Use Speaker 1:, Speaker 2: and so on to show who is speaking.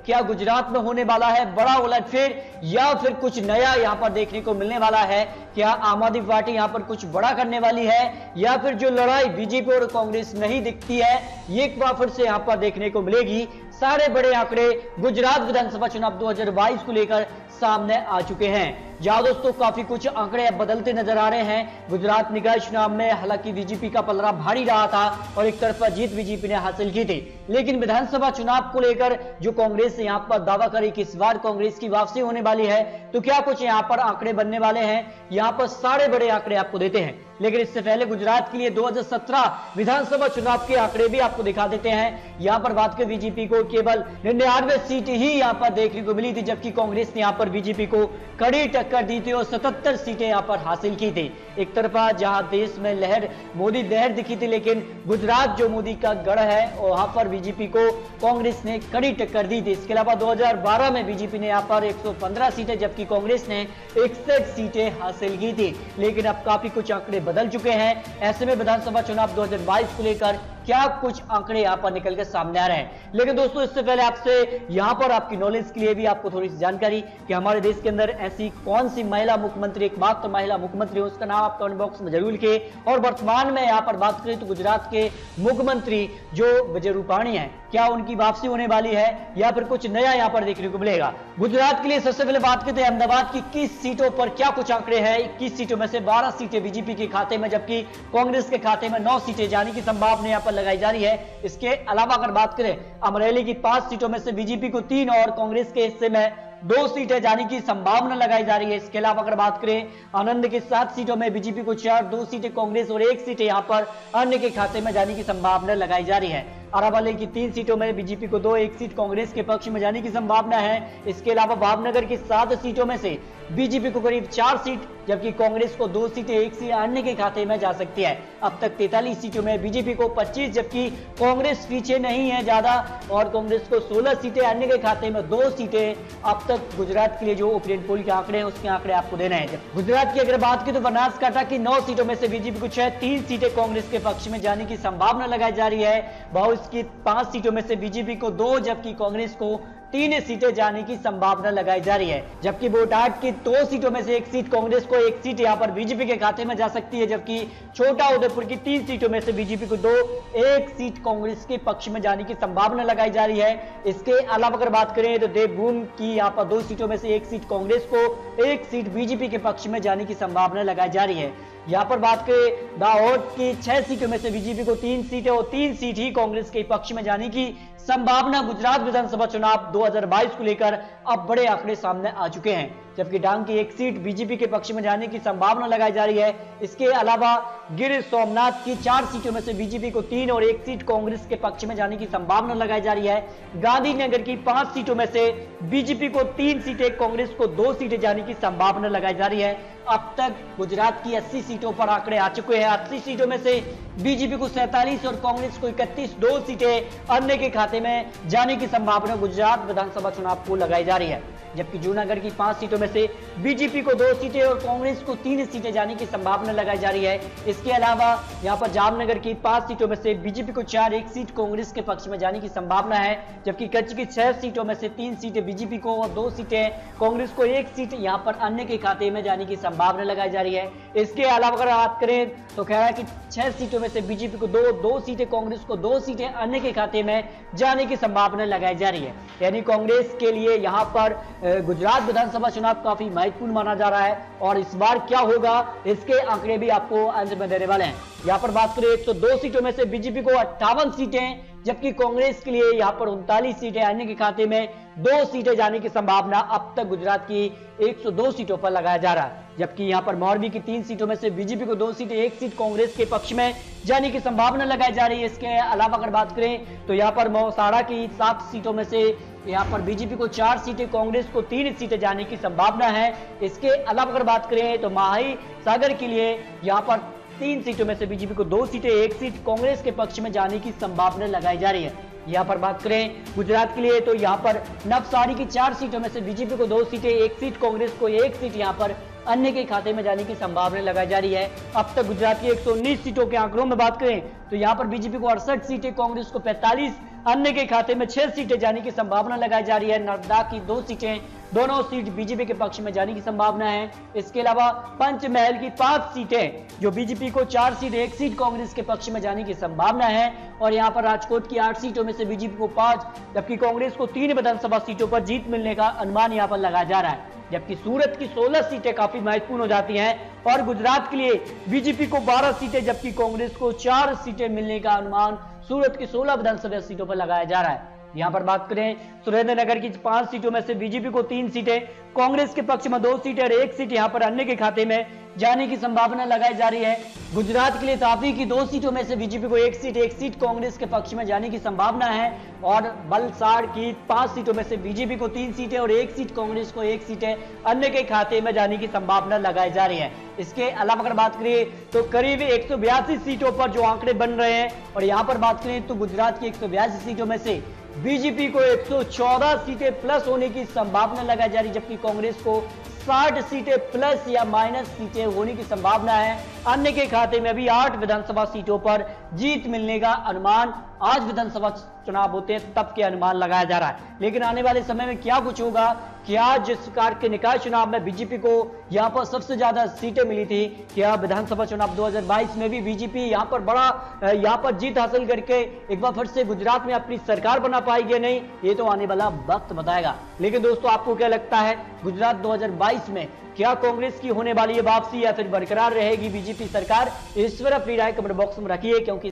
Speaker 1: क्या गुजरात में होने वाला है बड़ा उलटफेर या फिर कुछ नया यहां पर देखने को मिलने वाला है? क्या आम आदमी पार्टी यहां पर कुछ बड़ा करने वाली है या फिर जो लड़ाई बीजेपी और कांग्रेस नहीं दिखती है ये एक बार फिर से यहां पर देखने को मिलेगी? सारे बड़े आंकड़े गुजरात विधानसभा चुनाव 2022 को लेकर सामने आ चुके हैं। जहां दोस्तों काफी कुछ आंकड़े अब बदलते नजर आ रहे हैं। गुजरात निकाय चुनाव में हालांकि बीजेपी का पलड़ा भारी रहा था और एक तरफा जीत बीजेपी ने हासिल की थी, लेकिन विधानसभा चुनाव को लेकर जो कांग्रेस ने यहां पर दावा करी कि इस बार कांग्रेस की वापसी होने वाली है, तो क्या कुछ यहां पर आंकड़े बनने वाले हैं? यहां पर सारे बड़े आंकड़े आपको देते हैं, लेकिन इससे पहले गुजरात के लिए 2017 विधानसभा चुनाव के आंकड़े भी आपको दिखा देते हैं। यहां पर बात करें बीजेपी को केवल 99 सीट ही यहां पर देखने को मिली थी, जबकि कांग्रेस ने यहां पर बीजेपी को कड़ी टक्कर दी थी और 77 सीटें यहां पर हासिल की थी। एक तरफा जहां देश में लहर मोदी लहर दिखी थी, लेकिन गुजरात जो मोदी का गढ़ है वहां पर बीजेपी को कांग्रेस ने कड़ी टक्कर दी थी। इसके अलावा 2012 में बीजेपी ने यहां पर 115 सीटें जबकि कांग्रेस ने 61 सीटें हासिल की थी, लेकिन अब काफी कुछ आंकड़े बदल चुके हैं। ऐसे में विधानसभा चुनाव 2022 को लेकर क्या कुछ आंकड़े यहां पर निकल के सामने आ रहे हैं। लेकिन दोस्तों इससे पहले आपसे यहां पर आपकी नॉलेज के लिए भी आपको थोड़ी सी जानकारी कि हमारे देश के अंदर ऐसी कौन सी महिला मुख्यमंत्री, एकमात्र महिला मुख्यमंत्री है, उसका नाम आप कमेंट बॉक्स में जरूर लिखिए। और वर्तमान में यहां पर बात करें तो गुजरात के मुख्यमंत्री जो विजय रूपाणी है, क्या उनकी वापसी होने वाली है या फिर कुछ नया यहां पर देखने को मिलेगा? गुजरात के लिए सबसे पहले बात करते हैं अहमदाबाद की 21 सीटों पर क्या कुछ आंकड़े हैं। 21 सीटों में से 12 सीटें बीजेपी के खाते में, जबकि कांग्रेस के खाते में 9 सीटें जाने की संभावना यहां पर लगाई जा रही है। इसके अलावा अगर बात करें अमरेली की 5 सीटों में से बीजेपी को 3 और कांग्रेस के हिस्से में 2 सीटें जाने की संभावना लगाई जा रही है। इसके अलावा अगर बात करें आनंद की 7 सीटों में बीजेपी को 4, 2 सीटें कांग्रेस और 1 सीट यहां पर अन्य के खाते में जाने की संभावना लगाई जा रही है। अरावली की 3 सीटों में बीजेपी को 2, 1 सीट कांग्रेस के पक्ष में जाने की संभावना है। इसके अलावा भावनगर की 7 सीटों में से बीजेपी को करीब 4 सीट जबकि कांग्रेस को 2 सीटें 1 सीट अन्य के खाते में जा सकती है। अब तक 43 सीटों में बीजेपी को 25 जबकि कांग्रेस पीछे नहीं है ज्यादा और कांग्रेस को 16 सीटें अन्य के खाते में 2 सीटें। अब तक गुजरात के लिए जो ओपिनियन पोल के आंकड़े हैं उसके आंकड़े आपको देना है। गुजरात की अगर बात की तो बनासकांठा की 9 सीटों में से बीजेपी को 3 सीटें कांग्रेस के पक्ष में जाने की संभावना लगाई जा रही है। बाउस की 5 सीटों में से बीजेपी को 2 जबकि कांग्रेस को 3 सीटें जाने की संभावना लगाई जा रही है। जबकि बोटाट की 2 सीटों में से 1 सीट कांग्रेस को, 1 सीट यहां पर बीजेपी के खाते में जा सकती है, जबकि छोटा उदयपुर की 3 सीटों में से बीजेपी को 2, 1 सीट कांग्रेस के पक्ष में जाने की संभावना लगाई जा रही है। इसके अलावा अगर बात करें तो देवभूमि की यहां पर 2 सीटों में से 1 सीट कांग्रेस को, 1 सीट बीजेपी के पक्ष में जाने की संभावना लगाई जा रही है। यहां पर बात करें दाहोद की 6 सीटों में से बीजेपी को 3 सीटें और 3 सीट ही कांग्रेस के पक्ष में जाने की संभावना गुजरात विधानसभा चुनाव 2022 को लेकर अब बड़े आंकड़े सामने आ चुके हैं। जबकि डांग की 1 सीट बीजेपी के पक्ष में जाने की संभावना लगाई जा रही है। इसके अलावा गिर सोमनाथ की 4 सीटों में से बीजेपी को 3 और 1 सीट कांग्रेस के पक्ष में जाने की संभावना लगाई जा रही है। गांधीनगर की 5 सीटों में से बीजेपी को 3 सीटें, कांग्रेस को 2 सीटें जाने की संभावना लगाई जा रही है। अब तक गुजरात की 80 सीटों पर आंकड़े आ चुके हैं। 80 सीटों में से बीजेपी को 47 और कांग्रेस को 31, 2 सीटें अन्य के खाते में जाने की संभावना गुजरात विधानसभा चुनाव को लगाई जा रही है। जबकि जूनागढ़ की 5 सीटों में से बीजेपी को 2 सीटें और कांग्रेस को 3 सीटें जाने की संभावना लगाई जा रही है। इसके अलावा यहां पर जामनगर की 5 सीटों में से बीजेपी को 4, 1 सीट कांग्रेस के पक्ष में जाने की संभावना है। जबकि कच्छ की 6 सीटों में से 3 सीटें बीजेपी को और 2 सीटें कांग्रेस को, 1 सीट यहां पर अन्य के खाते में जाने की संभावना लगाई जा रही है। इसके अलावा अगर बात करें तो खैरा की 6 सीटों में से बीजेपी को 2 सीटें कांग्रेस को, 2 सीटें अन्य के खाते में जाने की संभावना लगाई जा रही है। यानी कांग्रेस के लिए यहां पर गुजरात विधानसभा चुनाव काफी महत्वपूर्ण माना जा रहा है और इस बार क्या होगा इसके आंकड़े भी आपको अंत में देने वाले हैं। यहां पर बात करें 102 सीटों में से बीजेपी को 58 सीटें जबकि कांग्रेस के लिए यहां पर 39 सीटें अन्य के खाते में 2 सीटें जाने की संभावना अब तक गुजरात की 102 सीटों पर लगाया जा रहा है। जबकि यहां पर मोरबी की 3 सीटों में से बीजेपी को 2 सीटें, 1 सीट कांग्रेस के पक्ष में जाने की संभावना लगाई जा रही है। इसके अलावा अगर बात करें तो यहां पर मौसाड़ा की 7 सीटों में से यहां पर बीजेपी को 4 सीटें, कांग्रेस को 3 सीटें जाने की संभावना है। इसके अलावा अगर बात करें तो माही सागर के लिए यहां पर 3 सीटों में से बीजेपी को 2 सीटें, 1 सीट कांग्रेस के पक्ष में जाने की संभावना लगाई जा रही है। यहां पर बात करें गुजरात के लिए तो यहां पर नवसारी की 4 सीटों में से बीजेपी को 2 सीटें, 1 सीट कांग्रेस को, 1 सीट यहां पर अन्य के खाते में जाने की संभावना लगाई जा रही है। अब तक गुजरात की 119 सीटों के आंकड़ों में बात करें तो यहां पर बीजेपी को 68 सीटें, कांग्रेस को 45 अन्य के खाते में 6 सीटें जाने की संभावना लगाई जा रही है। नर्मदा की 2 सीटें, दोनों सीट बीजेपी के पक्ष में जाने की संभावना है। इसके अलावा पंचमहल की 5 सीटें जो बीजेपी को 4 सीट, 1 सीट कांग्रेस के पक्ष में जाने की संभावना है। और यहां पर राजकोट की 8 सीटों में से बीजेपी को 5 जबकि कांग्रेस को 3 विधानसभा सीटों पर जीत मिलने का अनुमान यहां पर लगाया जा रहा है। जबकि सूरत की 16 सीटें काफी महत्वपूर्ण हो जाती हैं और गुजरात के लिए बीजेपी को 12 सीटें जबकि कांग्रेस को 4 सीटें मिलने का अनुमान सूरत की 16 विधानसभा सीटों पर लगाया जा रहा है। यहां पर बात करें सुरेंद्रनगर की 5 सीटों में से बीजेपी को 3 सीटें, कांग्रेस के पक्ष में 2 सीटें और 1 सीट यहां पर अन्य के खाते में जाने की संभावना लगाई जा रही है। गुजरात के लिए तापी की 2 सीटों में से बीजेपी को 1 सीट कांग्रेस के पक्ष में जाने की संभावना है। और वलसाड़ की 5 सीटों में से बीजेपी को 3 सीटें और 1 सीट, कांग्रेस को 1 सीटें अन्य के खाते में जाने की संभावना लगाई जा रही है। इसके अलावा अगर बात करें तो करीब 182 सीटों पर जो आंकड़े बन रहे हैं और यहां पर बात करें तो गुजरात की 182 सीटों में से बीजेपी को 114 सीटें प्लस होने की संभावना लगाई जा रही है, जबकि कांग्रेस को 60 सीटें प्लस या माइनस सीटें होने की संभावना है। अन्य के खाते में अभी 8 विधानसभा सीटों पर जीत मिलने का अनुमान, आज विधानसभा चुनाव होते हैं तब के अनुमान लगाया जा रहा है। लेकिन आने वाले समय में क्या कुछ होगा, क्या जिस प्रकार के निकाय चुनाव में बीजेपी को यहां पर सबसे ज्यादा सीटें मिली थी, क्या विधानसभा चुनाव 2022 में भी बीजेपी यहां पर जीत हासिल करके एक बार फिर से गुजरात में अपनी सरकार बना पाएगी या नहीं, ये तो आने वाला वक्त बताएगा। लेकिन दोस्तों आपको क्या लगता है, गुजरात 2022 में क्या कांग्रेस की होने वाली है वापसी या फिर बरकरार रहेगी बीजेपी सरकार? इस पर अपनी राय कमेंट बॉक्स में रखिए, क्योंकि